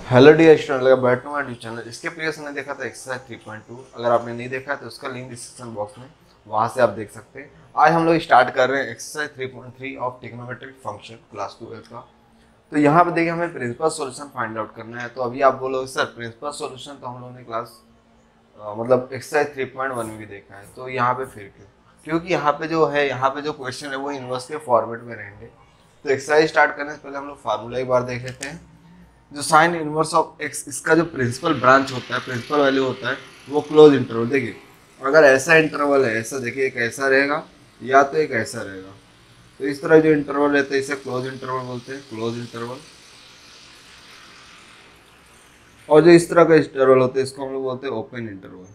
Hello dear student, लगा back to my YouTube channel. इसके previous हमने देखा था एक्सरसाइज 3.2। अगर आपने नहीं देखा है तो उसका लिंक डिस्क्रिप्शन बॉक्स में, वहां से आप देख सकते हैं। आज हम लोग स्टार्ट कर रहे हैं exercise 3.3 of trigonometric function class 12 का। तो यहाँ पे देखिए हमें प्रिंसिपल सॉल्यूशन फाइंड आउट करना है। तो अभी आप बोलोगे सर प्रिंसिपल सॉल्यूशन तो हम लोगों ने क्लास मतलब एक्सरसाइज 3.1 में भी देखा है, तो यहाँ पे फिर क्यों? क्योंकि यहाँ पे जो है, यहाँ पे जो क्वेश्चन है वो इनवर्स के फॉर्मेट में रहेंगे। तो एक्सरसाइज स्टार्ट करने से पहले हम लोग फार्मूला एक बार देख लेते हैं। जो साइन इनवर्स ऑफ एक्स, इसका जो प्रिंसिपल ब्रांच होता है, प्रिंसिपल वैल्यू होता है, वो क्लोज इंटरवल। देखिए अगर ऐसा इंटरवल है, ऐसा देखिए एक ऐसा रहेगा या तो एक ऐसा रहेगा, तो इस तरह जो इंटरवल रहता है इसे क्लोज इंटरवल बोलते हैं, क्लोज इंटरवल। और जो इस तरह का इंटरवल होता है इसको हम लोग बोलते हैं ओपन इंटरवल।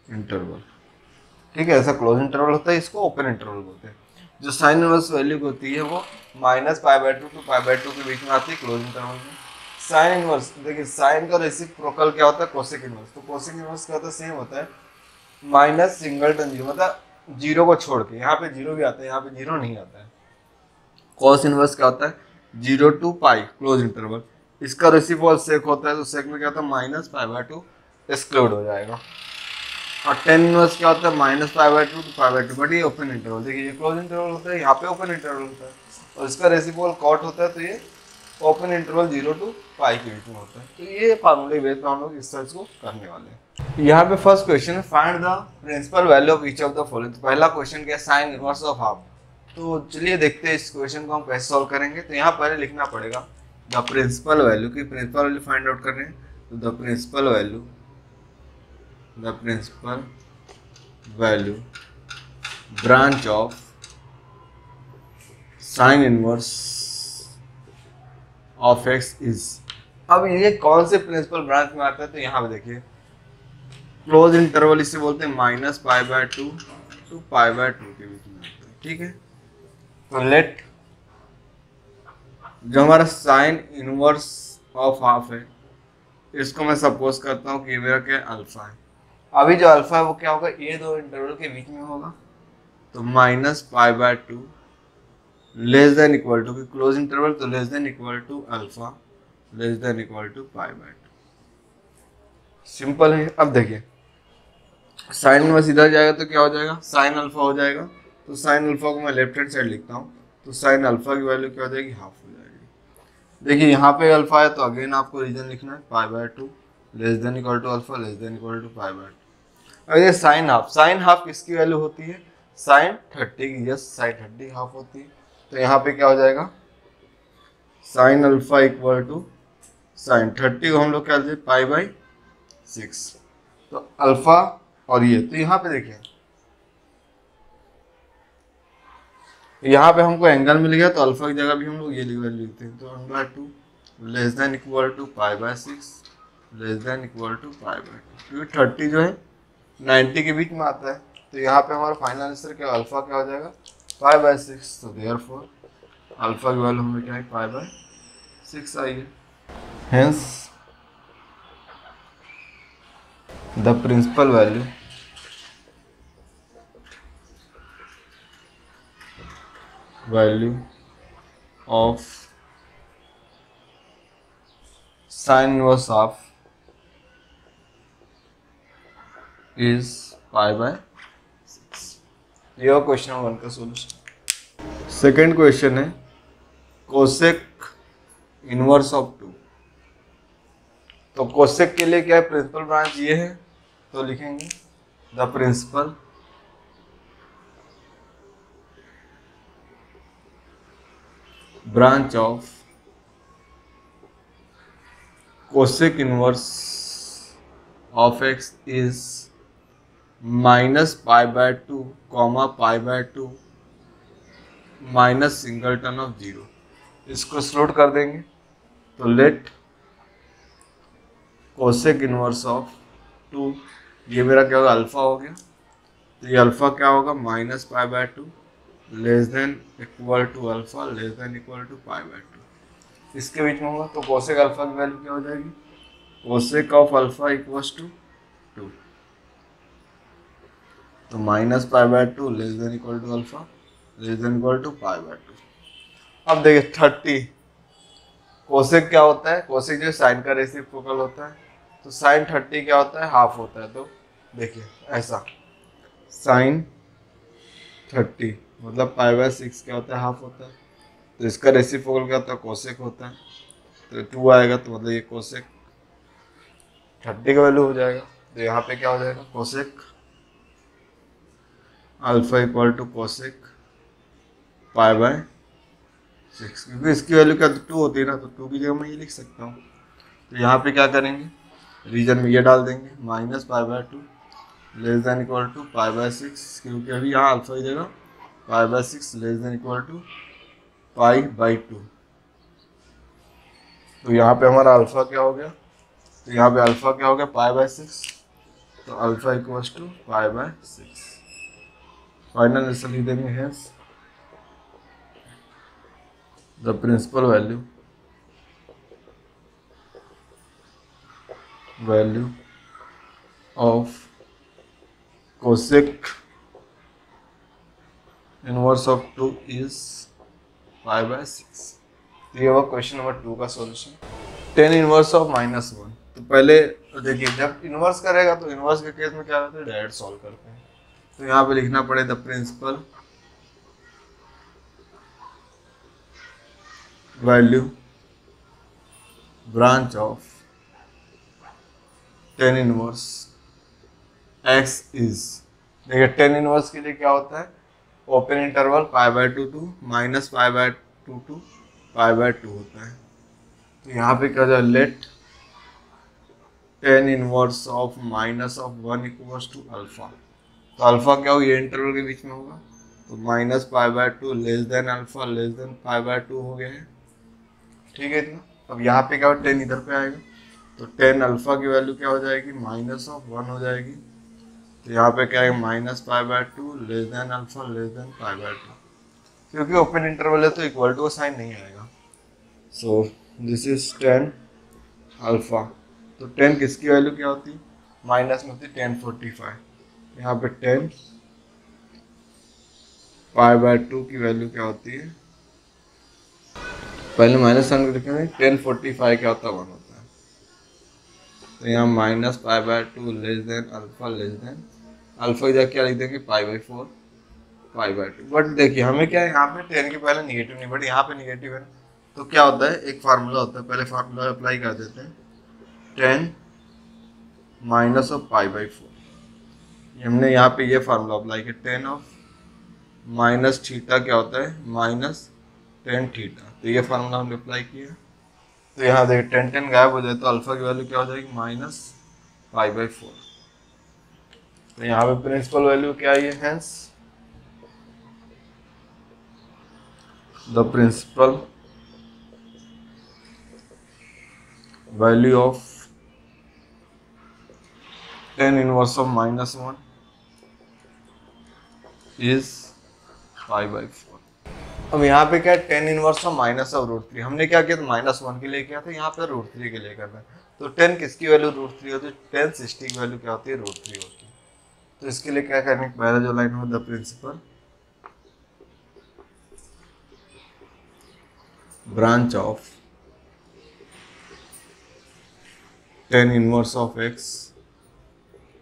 इंटरवल ठीक है, ऐसा क्लोज इंटरवल होता है, इसको ओपन इंटरवल बोलते हैं। जो साइन इनवर्स वैल्यू होती है वो -π/2 to π/2 के बीच में आती है क्लोज इंटरवल में। साइन इनवर्स देखिए, साइन का रेसिप्रोकल क्या होता है? Cosec inverse. तो कोसेक इनवर्स क्या होता है? सेम होता है, माइनस सिंगलटन जीरो, मतलब जीरो को छोड़ के। यहाँ पे जीरो भी आता है, यहाँ पे जीरो नहीं आता है। कॉस इनवर्स क्या होता है? 0 to π क्लोज इंटरवल। इसका रेसिप्रोकल सेक होता है, तो सेक में क्या होता है? -π/2 एक्सक्लूड हो जाएगा। और टेन इनवर्स क्या होता है? -π/2 to π/2, बट ये ओपन इंटरवल। देखिए ये क्लोज इंटरवल होता है, यहाँ पे ओपन इंटरवल होता है, और इसका रेसिप्रोकल कॉट होता है, तो ये ओपन इंटरवल 0 to π के बीच में होता है। तो ये फार्मूले बेस पे हम लोग इस सर्च को करने वाले हैं। यहाँ पे फर्स्ट क्वेश्चन है, find the principal value of each of the following. तो पहला क्वेश्चन क्या है? Sine inverse of half. तो चलिए देखते हैं इस क्वेश्चन को हम कैसे सॉल्व करेंगे। तो यहाँ पहले लिखना पड़ेगा द प्रिंसिपल वैल्यू, की प्रिंसिपल वैल्यू फाइंड आउट कर रहे हैं। तो the principal value branch of sin inverse of x is। अब ये कौन से प्रिंसिपल ब्रांच में आता है? तो यहाँ पे देखिए क्लोज इंटरवल इसे बोलते हैं, -π/2 to π/2 के बीच में आता है। ठीक है, तो लेट जो हमारा साइन इनवर्स ऑफ हाफ है, इसको मैं सपोज करता हूँ कि मेरा क्या अल्फा है। अभी जो अल्फा है वो क्या होगा? ये दो इंटरवल के बीच में होगा, तो -π/2 less than equal to, close interval तो less than equal to alpha less than equal to π/2। Simple है। अब देखिए साइन इनवर्स इधर जाएगा तो क्या हो जाएगा? साइन अल्फा हो जाएगा। तो साइन अल्फा को मैं लेफ्ट हैंड साइड लिखता हूँ, तो साइन अल्फा की वैल्यू क्या हो जाएगी? हाफ हो जाएगी। देखिए यहाँ पे अल्फा है, तो अगेन आपको रीजन लिखना है, π/2 less than equal to alpha less than equal to π/2। अब ये साइन हाफ, साइन हाफ किसकी वैल्यू होती है? साइन 30 की। यस, साइन 30 हाफ होती है। तो यहाँ पे क्या हो जाएगा? Sine alpha equal to sine 30 को हम लोग क्या लेते हैं? π/6। तो अल्फा और ये, तो यहाँ पे देखिए यहाँ पे हमको एंगल मिल गया, तो अल्फा की जगह भी हम लोग ये वैल्यू लिखते हैं। तो 1/2 less than equal to π/6 less than equal to π/2। क्योंकि 30 जो है 90 के बीच में आता है, तो यहाँ पे हमारा फाइनल आंसर क्या? अल्फा क्या हो जाएगा? π/6। तो देयरफॉर अल्फा की वैल्यू हमें क्या है? π/6 आई है। Hence the principal value of sine inverse of is π/6। ये क्वेश्चन नंबर 1 का सॉल्यूशन। सेकंड क्वेश्चन है कोसेक इनवर्स ऑफ 2। तो कोसेक के लिए क्या है? प्रिंसिपल ब्रांच ये है, तो लिखेंगे the principal branch of cosec inverse of x is -π/2, π/2 minus singleton of 0। इसको स्लोट कर देंगे, तो लेट कोसेक इनवर्स ऑफ 2, ये मेरा क्या होगा? अल्फा हो गया। तो ये अल्फा क्या होगा? -π/2 less than equal to alpha less than equal to π/2। इसके बीच में होगा, तो कोसेक अल्फा की वैल्यू क्या हो जाएगी? Cosec of alpha equals to 2, तो -π/2 less than equal to alpha less than equal to π/2। अब देखिए 30 कोसेक क्या होता है, कोसेक जो साइन का रेसिप्रोकल होता है, तो साइन 30 क्या होता है, हाफ होता है। तो देखिए ऐसा साइन 30 मतलब π/6 क्या होता है, हाफ होता है। तो इसका रेसिप्रोकल क्या होता है, कोसेक होता है। तो 2 आएगा, तो मतलब ये कोसेक 30 का वैल्यू हो जाएगा। तो यहाँ पे क्या हो जाएगा, cosec alpha equal to cosec π/6, क्योंकि इसकी वैल्यू क्या 2 होती है ना, तो 2 की जगह मैं ये लिख सकता हूँ। तो यहाँ पे क्या करेंगे, रीजन में ये डाल देंगे -π/2 लेस देन इक्वल टू π/6, क्योंकि अभी यहाँ अल्फा की जगह π/6 लेस देन इक्वल टू π/2। तो यहाँ पे हमारा अल्फा क्या हो गया, तो यहाँ पे अल्फा क्या हो गया, π/6, तो alpha equals to π/6। Final answer लिख देंगे, hence the principal value of cosec inverse of 2 is π/6। तो ये हुआ क्वेश्चन नंबर 2 का सॉल्यूशन। Ten inverse of -1। तो पहले देखिए, जब इनवर्स करेगा तो इनवर्स के केस में क्या होता है, डायरेक्ट सॉल्व करते हैं। तो यहाँ पे लिखना पड़े the principal value branch of tan inverse x is. देखिए टेन इनवर्स के लिए क्या होता है, ओपन इंटरवल π/2 टू -π/2 टू π/2 होता है। तो यहाँ पे क्या जाए, let tan inverse of -1 equals to alpha. तो अल्फा क्या हो, ये इंटरवल के बीच में होगा, तो -π/2 less than alpha less than π/2 हो गया है। ठीक है इतना। अब यहाँ पे क्या हो, 10 इधर पे आएगा, तो 10 अल्फा की वैल्यू क्या हो जाएगी, -1 हो जाएगी। तो यहाँ पे क्या है, -π/2 less than alpha less than π/2। क्योंकि ओपन इंटरवल है तो इक्वल टू का साइन नहीं आएगा। So this is 10 alpha. तो 10 किसकी वैल्यू क्या होती है, माइनस में होती है 1045। यहाँ पे 10 π/2 की वैल्यू क्या होती है, पहले माइनस साइन लिखेंगे, 1045 क्या होता है, 1 होता है। तो यहाँ -π/2 less than alpha less than alpha इधर क्या लिख देंगे, π/4 π/2। बट देखिए हमें क्या है, यहाँ पे 10 के पहले निगेटिव नहीं, बट यहाँ पे निगेटिव है। तो क्या होता है, एक फार्मूला होता है, पहले फार्मूला अप्लाई कर देते हैं, 10 माइनस ऑफ π/4। हमने यहाँ पे ये फार्मूला अप्लाई किया, 10 ऑफ माइनस थीटा क्या होता है, -10 थीटा। तो ये फार्मूला हमने अप्लाई किया। तो यहाँ देखिए 10 गायब हो जाए तो अल्फा की वैल्यू क्या हो जाएगी, -π/4। तो यहाँ पे प्रिंसिपल वैल्यू क्या है, hence the principal value of 10 inverse of -1 is π/4। अब यहाँ पे क्या है, 10 इनवर्स ऑफ -√3। हमने क्या किया था, -1 के लिए किया था, यहाँ पे √3 के लिए करना है। तो 10 किसकी वैल्यू √3 होती है, 10 60 की वैल्यू क्या होती है, √3 होती है। तो इसके लिए क्या करने, पहला जो लाइन हो, the principal branch of 10 inverse of x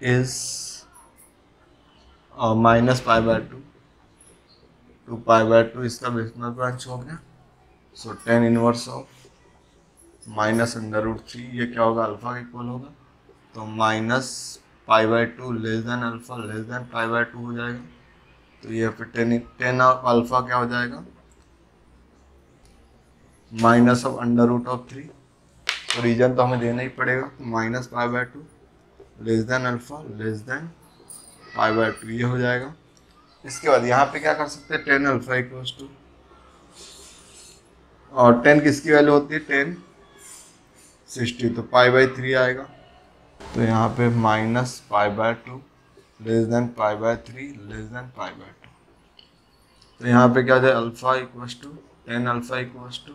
is -π/2 to π/2, इसका बेसनल ब्रांच हो गया। सो 10 इनवर्स ऑफ -√3, ये क्या होगा, अल्फा का इक्वल होगा। तो -π/2 less than alpha less than π/2 हो जाएगा। तो ये फिर 10 ऑफ अल्फा क्या हो जाएगा, -√3। तो रीजन तो हमें देना ही पड़ेगा, -π/2 less than alpha less than π/2 ये हो जाएगा। इसके बाद यहाँ पे क्या कर सकते हैं, 10 अल्फा इक्वल्स टू, और 10 किसकी वैल्यू होती है, 10 60, तो π/3 आएगा। तो यहाँ पे -π/2 लेस देन π/3 लेस देन π/2। तो यहाँ पे क्या जाए, alpha equals to 10 alpha equals to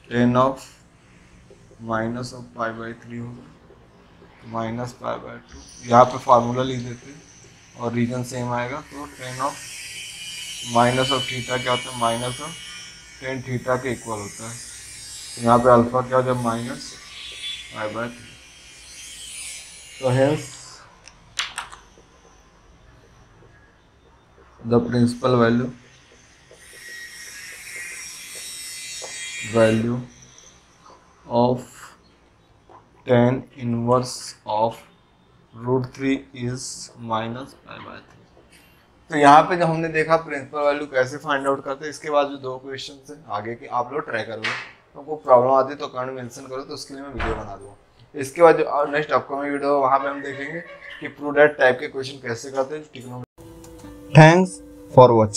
10 of minus of π/3 होगा, -π/2। यहाँ पे फार्मूला लिख देते हैं और रीजन सेम आएगा। तो 10 ऑफ माइनस ऑफ थीटा क्या होता है, -10 थीटा के इक्वल होता है। यहाँ पे अल्फा क्या हो जाए माइनस पाई/3। तो hence the principal value of tan inverse of √3 is -पाई/3। तो यहाँ पे जब हमने देखा प्रिंसिपल वैल्यू कैसे फाइंड आउट करते हैं, इसके बाद जो 2 क्वेश्चन है आगे के आप लोग ट्राई करोगे, तो कोई प्रॉब्लम आती है तो कमेंट मेंशन करो, तो उसके लिए मैं वीडियो बना दूँगा। इसके बाद जो नेक्स्ट अपकमिंग वीडियो है वहाँ पे हम देखेंगे कि प्रूडेंट टाइप के क्वेश्चन कैसे करते हैं। Thanks for watching.